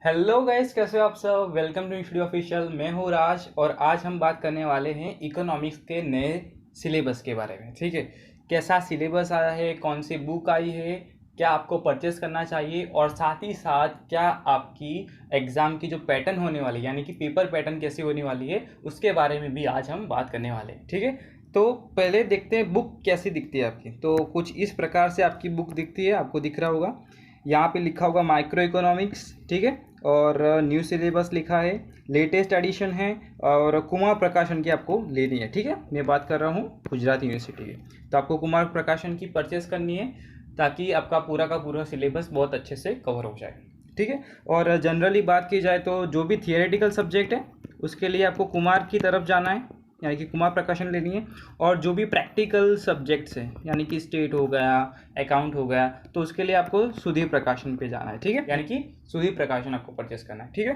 Hello guys, कैसे हो आप सब। Welcome to studio official. मैं हूँ राज और आज हम बात करने वाले हैं इकोनॉमिक्स के नए सिलेबस के बारे में। ठीक है, कैसा सिलेबस आया है, कौन सी बुक आई है, क्या आपको परचेस करना चाहिए और साथ ही साथ क्या आपकी एग्ज़ाम की जो पैटर्न होने वाली है यानी कि पेपर पैटर्न कैसी होने वाली है उसके बारे में भी आज हम बात करने वाले हैं। ठीक है, तो पहले देखते हैं बुक कैसी दिखती है आपकी। तो कुछ इस प्रकार से आपकी बुक दिखती है, आपको दिख रहा होगा। यहाँ पे लिखा होगा माइक्रो इकोनॉमिक्स। ठीक है, और न्यू सिलेबस लिखा है, लेटेस्ट एडिशन है और कुमार प्रकाशन की आपको लेनी है। ठीक है, मैं बात कर रहा हूँ गुजरात यूनिवर्सिटी की। तो आपको कुमार प्रकाशन की परचेस करनी है ताकि आपका पूरा का पूरा सिलेबस बहुत अच्छे से कवर हो जाए। ठीक है, और जनरली बात की जाए तो जो भी थियोरेटिकल सब्जेक्ट है उसके लिए आपको कुमार की तरफ जाना है, यानी कि कुमार प्रकाशन लेनी है। और जो भी प्रैक्टिकल सब्जेक्ट्स हैं यानी कि स्टेट हो गया, अकाउंट हो गया, तो उसके लिए आपको सुधीर प्रकाशन पे जाना है। ठीक है, यानी कि सुधीर प्रकाशन आपको परचेस करना है। ठीक है,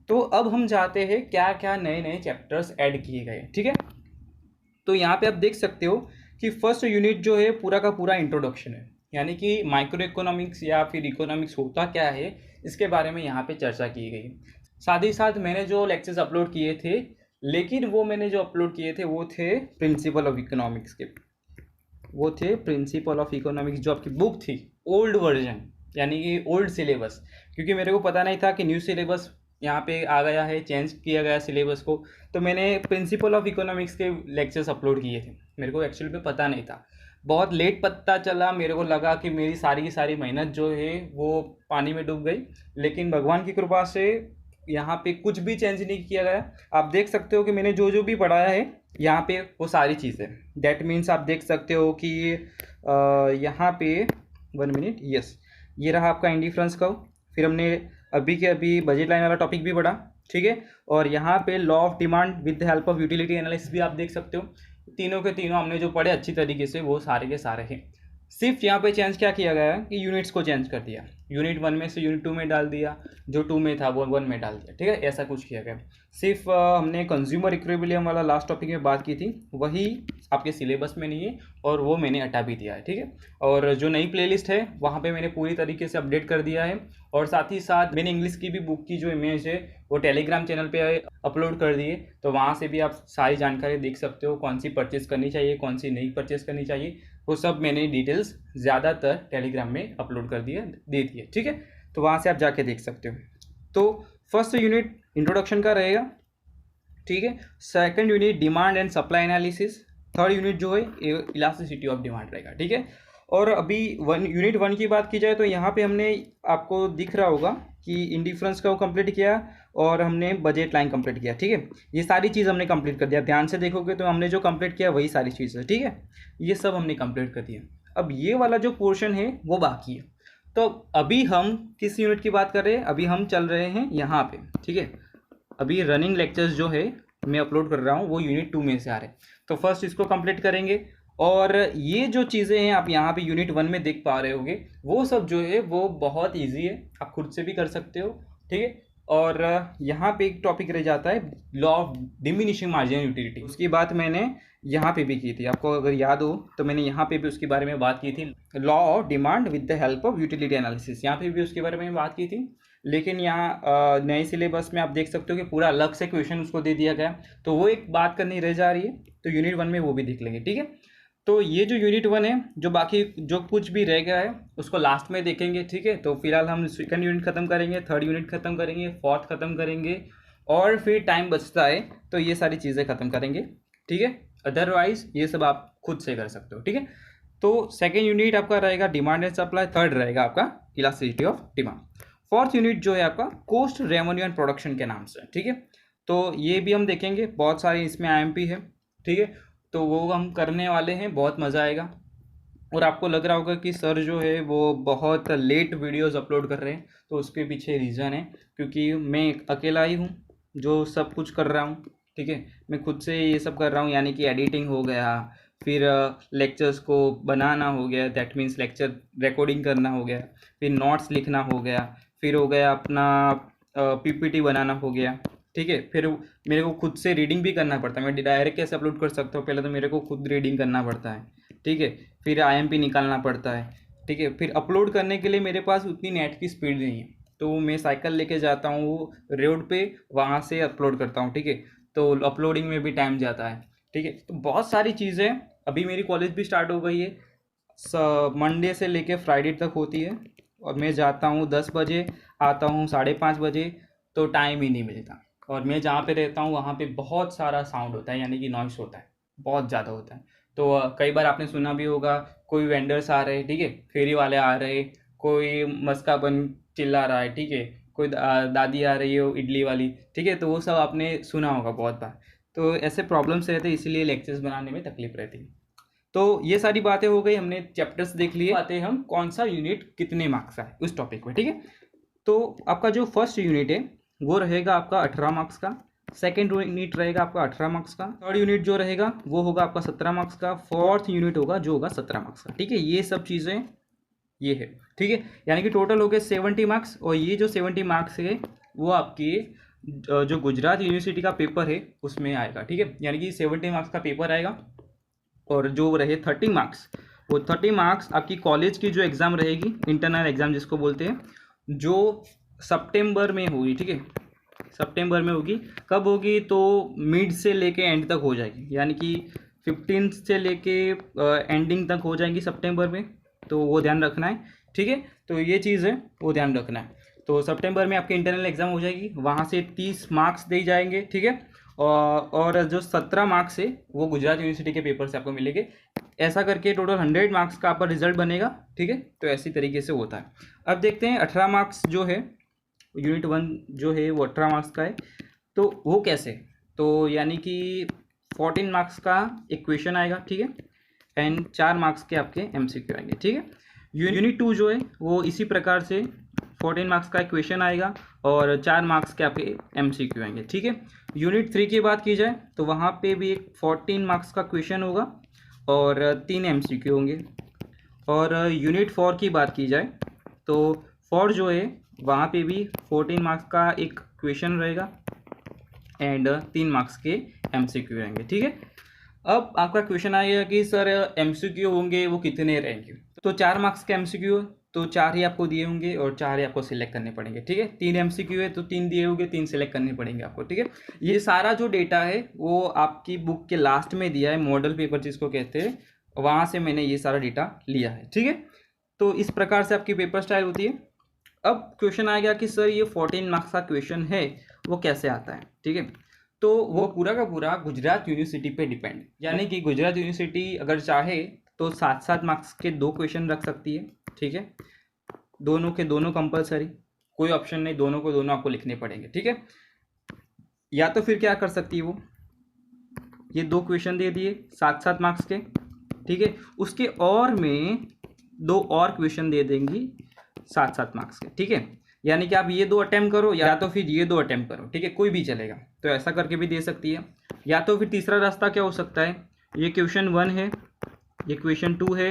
तो अब हम जाते हैं क्या क्या नए नए चैप्टर्स ऐड किए गए। ठीक है, तो यहाँ पे आप देख सकते हो कि फर्स्ट यूनिट जो है पूरा का पूरा इंट्रोडक्शन है, यानी कि माइक्रो इकोनॉमिक्स या फिर इकोनॉमिक्स होता क्या है इसके बारे में यहाँ पे चर्चा की गई। साथ ही साथ मैंने जो लेक्चर्स अपलोड किए थे, लेकिन वो मैंने जो अपलोड किए थे वो थे प्रिंसिपल ऑफ इकोनॉमिक्स के, वो थे प्रिंसिपल ऑफ इकोनॉमिक्स जो आपकी बुक थी ओल्ड वर्जन, यानी कि ओल्ड सिलेबस। क्योंकि मेरे को पता नहीं था कि न्यू सिलेबस यहाँ पे आ गया है, चेंज किया गया सिलेबस को, तो मैंने प्रिंसिपल ऑफ इकोनॉमिक्स के लेक्चर्स अपलोड किए थे। मेरे को एक्चुअली पे पता नहीं था, बहुत लेट पता चला। मेरे को लगा कि मेरी सारी की सारी मेहनत जो है वो पानी में डूब गई, लेकिन भगवान की कृपा से यहाँ पे कुछ भी चेंज नहीं किया गया। आप देख सकते हो कि मैंने जो जो भी पढ़ाया है यहाँ पे वो सारी चीज़ें, दैट मीन्स आप देख सकते हो कि यहाँ पे 1 मिनट, यस, ये रहा आपका इंडिफरेंस कर्व। फिर हमने अभी के अभी बजट लाइन वाला टॉपिक भी पढ़ा। ठीक है, और यहाँ पे law of demand with the help of utility analysis भी आप देख सकते हो। तीनों के तीनों हमने जो पढ़े अच्छी तरीके से, वो सारे के सारे हैं। सिर्फ यहाँ पे चेंज क्या किया गया है कि यूनिट्स को चेंज कर दिया, यूनिट 1 में से यूनिट 2 में डाल दिया, जो 2 में था वो 1 में डाल दिया। ठीक है, ऐसा कुछ किया गया। सिर्फ हमने कंज्यूमर इक्विलिब्रियम वाला लास्ट टॉपिक में बात की थी, वही आपके सिलेबस में नहीं है और वो मैंने हटा भी दिया है। ठीक है, और जो नई प्लेलिस्ट है वहाँ पे मैंने पूरी तरीके से अपडेट कर दिया है। और साथ ही साथ मैंने इंग्लिश की भी बुक की जो इमेज है वो टेलीग्राम चैनल पे अपलोड कर दी है, तो वहाँ से भी आप सारी जानकारी देख सकते हो, कौन सी परचेस करनी चाहिए, कौन सी नहीं परचेस करनी चाहिए, वो सब मैंने डिटेल्स ज़्यादातर टेलीग्राम में अपलोड कर दिए दे दिए। ठीक है, तो वहाँ से आप जाके देख सकते हो। तो फर्स्ट यूनिट इंट्रोडक्शन का रहेगा। ठीक है, second unit demand and supply analysis, third unit जो है इलास्टिसिटी ऑफ डिमांड रहेगा। ठीक है, और अभी यूनिट 1 की बात की जाए तो यहाँ पे हमने, आपको दिख रहा होगा कि इंडिफरेंस का वो कंप्लीट किया और हमने बजट लाइन कंप्लीट किया। ठीक है, ये सारी चीज़ हमने कंप्लीट कर दिया। ध्यान से देखोगे तो हमने जो कंप्लीट किया वही सारी चीज़ है। ठीक है, ये सब हमने कंप्लीट कर दिया। अब ये वाला जो पोर्शन है वो बाकी है। तो अभी हम किस यूनिट की बात कर रहे हैं, अभी हम चल रहे हैं यहाँ पे। ठीक है, अभी रनिंग लेक्चर्स जो है मैं अपलोड कर रहा हूँ वो यूनिट 2 में से आ रहे हैं। तो फर्स्ट इसको कंप्लीट करेंगे, और ये जो चीज़ें हैं आप यहाँ पे यूनिट 1 में देख पा रहे होगे, वो सब जो है वो बहुत इजी है, आप खुद से भी कर सकते हो। ठीक है, और यहाँ पे एक टॉपिक रह जाता है law of diminishing marginal utility, उसकी बात मैंने यहाँ पे भी की थी, आपको अगर याद हो तो मैंने यहाँ पे भी उसके बारे में बात की थी। Law of demand with the help of utility analysis, यहाँ पे भी उसके बारे में बात की थी। लेकिन यहाँ नए सिलेबस में आप देख सकते हो कि पूरा अलग से क्वेश्चन उसको दे दिया गया, तो वो एक बात करनी रह जा रही है, तो यूनिट 1 में वो भी देख लेंगे। ठीक है, तो ये जो यूनिट 1 है, जो बाकी जो कुछ भी रह गया है उसको लास्ट में देखेंगे। ठीक है, तो फिलहाल हम सेकंड यूनिट खत्म करेंगे, थर्ड यूनिट खत्म करेंगे, फोर्थ खत्म करेंगे, और फिर टाइम बचता है तो ये सारी चीज़ें खत्म करेंगे। ठीक है, अदरवाइज ये सब आप खुद से कर सकते हो। ठीक है, तो सेकेंड यूनिट आपका रहेगा डिमांड एंड सप्लाई, थर्ड रहेगा आपका elasticity of demand, fourth unit जो है आपका कॉस्ट रेवेन्यू एंड प्रोडक्शन के नाम से। ठीक है, तो ये भी हम देखेंगे, बहुत सारे इसमें आईएमपी है। ठीक है, तो वो हम करने वाले हैं, बहुत मज़ा आएगा। और आपको लग रहा होगा कि सर जो है वो बहुत लेट वीडियोस अपलोड कर रहे हैं, तो उसके पीछे रीज़न है क्योंकि मैं अकेला ही हूँ जो सब कुछ कर रहा हूँ। ठीक है, मैं खुद से ये सब कर रहा हूँ, यानी कि एडिटिंग हो गया, फिर लेक्चर्स को बनाना हो गया, दैट मीन्स लेक्चर रिकॉर्डिंग करना हो गया, फिर नोट्स लिखना हो गया, फिर हो गया अपना पीपीटी बनाना हो गया। ठीक है, फिर मेरे को खुद से रीडिंग भी करना पड़ता है, मैं डायरेक्ट कैसे अपलोड कर सकता हूँ, पहले तो मेरे को खुद रीडिंग करना पड़ता है। ठीक है, फिर आईएमपी निकालना पड़ता है। ठीक है, फिर अपलोड करने के लिए मेरे पास उतनी नेट की स्पीड नहीं है, तो मैं साइकिल लेके जाता हूँ रोड पे, वहाँ से अपलोड करता हूँ, ठीक है। तो अपलोडिंग में भी टाइम जाता है, ठीक है। तो बहुत सारी चीज़ें, अभी मेरी कॉलेज भी स्टार्ट हो गई है, मंडे से लेके फ्राइडे तक होती है, और मैं जाता हूँ 10 बजे, आता हूँ 5:30 बजे, तो टाइम ही नहीं मिलता। और मैं जहाँ पे रहता हूँ वहाँ पे बहुत सारा साउंड होता है, यानी कि नॉइस होता है, बहुत ज़्यादा होता है। तो कई बार आपने सुना भी होगा, कोई वेंडर्स आ रहे हैं, ठीक है, फेरी वाले आ रहे हैं, कोई मस्का बन चिल्ला रहा है, ठीक है, कोई दादी आ रही है इडली वाली, ठीक है। तो वो सब आपने सुना होगा बहुत बार। तो ऐसे प्रॉब्लम्स रहते हैं, इसीलिए लेक्चर्स बनाने में तकलीफ रहती है। तो ये सारी बातें हो गई, हमने चैप्टर्स देख लिए, आते हम कौन सा यूनिट कितने मार्क्स का है उस टॉपिक में, ठीक है। तो आपका जो फर्स्ट यूनिट है वो रहेगा आपका 18 मार्क्स का, सेकेंड यूनिट रहेगा आपका 18 मार्क्स का, थर्ड यूनिट जो रहेगा वो होगा आपका 17 मार्क्स का, फोर्थ यूनिट होगा जो होगा 17 मार्क्स का, ठीक है। ये सब चीज़ें ये है, ठीक है। यानी कि टोटल हो गए 70 मार्क्स, और ये जो 70 मार्क्स है वो आपकी जो गुजरात यूनिवर्सिटी का पेपर है उसमें आएगा, ठीक है। यानी कि 70 मार्क्स का पेपर आएगा, और जो रहे 30 मार्क्स, वो 30 मार्क्स आपकी कॉलेज की जो एग्ज़ाम रहेगी, इंटरनल एग्ज़ाम जिसको बोलते हैं, जो सितंबर में होगी, ठीक है। सितंबर में होगी, कब होगी, तो मिड से लेके एंड तक हो जाएगी, यानी कि 15 से लेके एंडिंग तक हो जाएंगी सितंबर में। तो वो ध्यान रखना है, ठीक है। तो ये चीज़ है, वो ध्यान रखना है। तो सितंबर में आपकी इंटरनल एग्ज़ाम हो जाएगी, वहाँ से 30 मार्क्स दिए जाएंगे, ठीक है। और जो 17 मार्क्स है वो गुजरात यूनिवर्सिटी के पेपर से आपको मिलेंगे। ऐसा करके टोटल 100 मार्क्स का आपका रिजल्ट बनेगा, ठीक है। तो ऐसी तरीके से होता है। अब देखते हैं 18 मार्क्स जो है, यूनिट 1 जो है वो 18 मार्क्स का है। तो वो कैसे, तो यानी कि 14 मार्क्स का एक क्वेश्चन आएगा, ठीक है, एंड 4 मार्क्स के आपके एमसीक्यू आएंगे, ठीक है। यूनिट 2 जो है वो इसी प्रकार से 14 मार्क्स का एक क्वेश्चन आएगा और 4 मार्क्स के आपके एमसीक्यू आएंगे, ठीक है। यूनिट 3 की बात की जाए तो वहाँ पे भी एक 14 मार्क्स का क्वेश्चन होगा और 3 एमसीक्यू होंगे। और यूनिट 4 की बात की जाए तो 4 जो है वहाँ पे भी 14 मार्क्स का एक क्वेश्चन रहेगा एंड 3 मार्क्स के एमसीक्यू रहेंगे, ठीक है। अब आपका क्वेश्चन आएगा कि सर एमसीक्यू होंगे वो कितने रहेंगे, तो 4 मार्क्स के एमसीक्यू, तो 4 ही आपको दिए होंगे और 4 ही आपको सिलेक्ट करने पड़ेंगे, ठीक है। 3 एमसीक्यू है तो 3 दिए होंगे, 3 सिलेक्ट करने पड़ेंगे आपको, ठीक है। ये सारा जो डेटा है वो आपकी बुक के लास्ट में दिया है, मॉडल पेपर जिसको कहते हैं, वहाँ से मैंने ये सारा डेटा लिया है, ठीक है। तो इस प्रकार से आपकी पेपर स्टाइल होती है। अब क्वेश्चन आ गया कि सर ये 14 मार्क्स का क्वेश्चन है वो कैसे आता है, ठीक है। तो वो पूरा का पूरा गुजरात यूनिवर्सिटी पे डिपेंड, यानी कि गुजरात यूनिवर्सिटी अगर चाहे तो 7-7 मार्क्स के 2 क्वेश्चन रख सकती है, ठीक है। दोनों के दोनों कंपलसरी, कोई ऑप्शन नहीं, दोनों को दोनों आपको लिखने पड़ेंगे, ठीक है। या तो फिर क्या कर सकती है वो, ये 2 क्वेश्चन दे दिए 7-7 मार्क्स के, ठीक है, उसके और में 2 और क्वेश्चन दे देंगी 7-7 मार्क्स के, ठीक है। यानी कि आप ये 2 अटेम्प्ट करो या तो फिर ये 2 अटेम्प्ट करो, ठीक है, कोई भी चलेगा। तो ऐसा करके भी दे सकती है। या तो फिर तीसरा रास्ता क्या हो सकता है, ये क्वेश्चन 1 है, ये क्वेश्चन 2 है,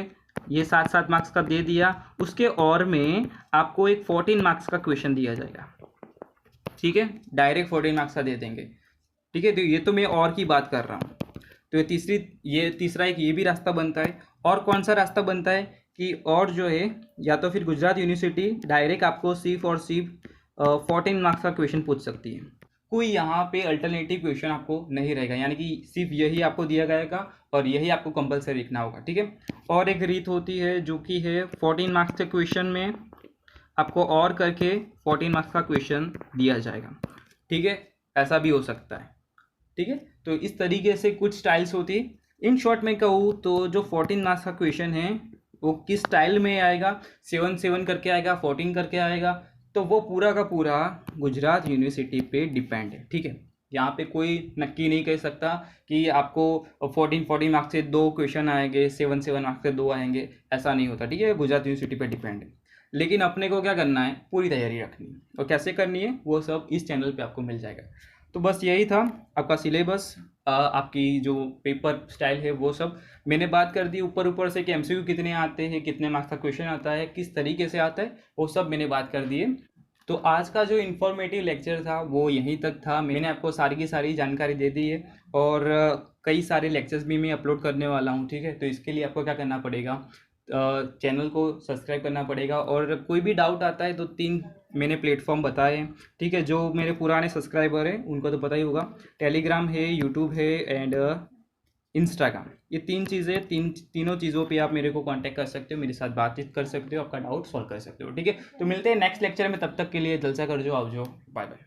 ये 7-7 मार्क्स का दे दिया, उसके और में आपको एक 14 मार्क्स का क्वेश्चन दिया जाएगा, ठीक है, डायरेक्ट 14 मार्क्स का दे देंगे, ठीक है। तो ये तो मैं और की बात कर रहा हूँ। तो ये तीसरा एक ये भी रास्ता बनता है। और कौन सा रास्ता बनता है कि और जो है, या तो फिर गुजरात यूनिवर्सिटी डायरेक्ट आपको सिर्फ और सिर्फ 14 मार्क्स का क्वेश्चन पूछ सकती है, कोई यहाँ पे अल्टरनेटिव क्वेश्चन आपको नहीं रहेगा, यानी कि सिर्फ यही आपको दिया जाएगा और यही आपको कंपलसरी लिखना होगा, ठीक है। और एक रीत होती है जो कि है 14 मार्क्स के क्वेश्चन में आपको और करके 14 मार्क्स का क्वेश्चन दिया जाएगा, ठीक है, ऐसा भी हो सकता है, ठीक है। तो इस तरीके से कुछ स्टाइल्स होती है। इन शॉर्ट में कहूँ तो जो 14 मार्क्स का क्वेश्चन है वो किस स्टाइल में आएगा, 7-7 करके आएगा, 14 करके आएगा, तो वो पूरा का पूरा गुजरात यूनिवर्सिटी पे डिपेंड है, ठीक है। यहाँ पे कोई नक्की नहीं कह सकता कि आपको 14 मार्क्स से 2 क्वेश्चन आएंगे, 7 मार्क्स से 2 आएंगे, ऐसा नहीं होता, ठीक है। गुजरात यूनिवर्सिटी पे डिपेंड है। लेकिन अपने को क्या करना है, पूरी तैयारी रखनी है, और कैसे करनी है वो सब इस चैनल पे आपको मिल जाएगा। तो बस यही था आपका सिलेबस, आपकी जो पेपर स्टाइल है वो सब मैंने बात कर दी ऊपर ऊपर से, कि एमसीक्यू कितने आते हैं, कितने मार्क्स का क्वेश्चन आता है, किस तरीके से आता है, वो सब मैंने बात कर दी है। तो आज का जो इन्फॉर्मेटिव लेक्चर था वो यहीं तक था। मैंने आपको सारी की सारी जानकारी दे दी है, और कई सारे लेक्चर्स भी मैं अपलोड करने वाला हूँ, ठीक है। तो इसके लिए आपको क्या करना पड़ेगा, चैनल को सब्सक्राइब करना पड़ेगा, और कोई भी डाउट आता है तो 3 मैंने प्लेटफॉर्म बताए, ठीक है। जो मेरे पुराने सब्सक्राइबर हैं उनको तो पता ही होगा, टेलीग्राम है, यूट्यूब है एंड इंस्टाग्राम। ये तीनों चीज़ों पे आप मेरे को कांटेक्ट कर सकते हो, मेरे साथ बातचीत कर सकते हो, आपका डाउट सॉल्व कर सकते हो, ठीक है। तो मिलते हैं नेक्स्ट लेक्चर में, तब तक के लिए जलसा कर जो, आओ जो, बाय बाय।